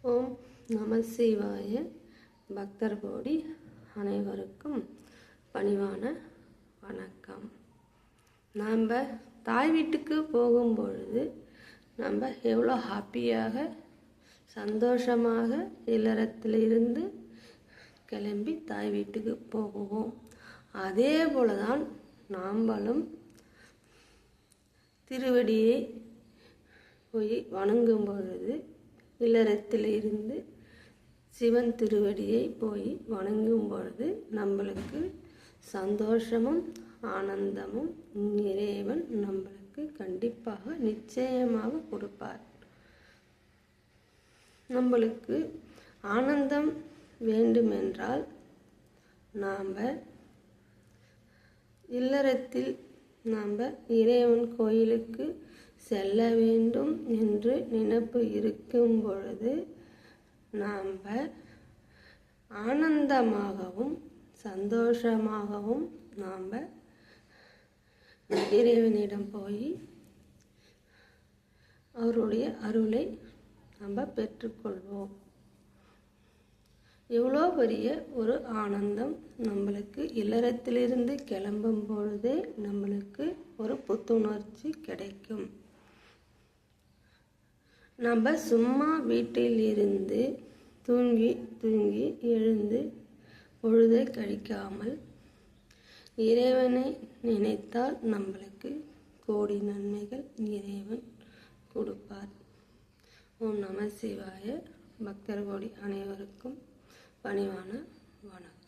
ஓம் நம சிவாய. பக்தர் கோடி அனைவருக்கும் பணிவான வணக்கம். நாம் தாய் வீட்டுக்கு போகும்பொழுது நம்ம எவ்வளோ ஹாப்பியாக சந்தோஷமாக இல்லறத்திலிருந்து கிளம்பி தாய் வீட்டுக்கு போகுவோம். அதே போல தான் நாம்பளும் திருவடியை போய் வணங்கும் பொழுது இல்லறத்தில் இருந்து சிவன் திருவடியை போய் வணங்கும் பொழுது நம்மளுக்கு சந்தோஷமும் ஆனந்தமும் இறைவன் நம்மளுக்கு கண்டிப்பாக நிச்சயமாக கொடுப்பார். நம்மளுக்கு ஆனந்தம் வேண்டுமென்றால் நாம் இல்லறத்தில் நாம் இறைவன் கோயிலுக்கு செல்ல வேண்டும் என்று நினைப்பு இருக்கும் பொழுது நாம் ஆனந்தமாகவும் சந்தோஷமாகவும் நாம் இறைவனிடம் போய் அவருடைய அருளை நம்ம பெற்றுக்கொள்வோம். எவ்வளோ பெரிய ஒரு ஆனந்தம் நம்மளுக்கு இல்லறத்திலிருந்து கிளம்பும் பொழுதே நம்மளுக்கு ஒரு புத்துணர்ச்சி கிடைக்கும். நம்ம சும்மா வீட்டில் இருந்து தூங்கி எழுந்து பொழுதை கழிக்காமல் இறைவனை நினைத்தால் நம்மளுக்கு கோடி நன்மைகள் இறைவன் கொடுப்பார். ஓம் நம சிவாய. பக்தர் கோடி அனைவருக்கும் பணிவான வணக்கம்.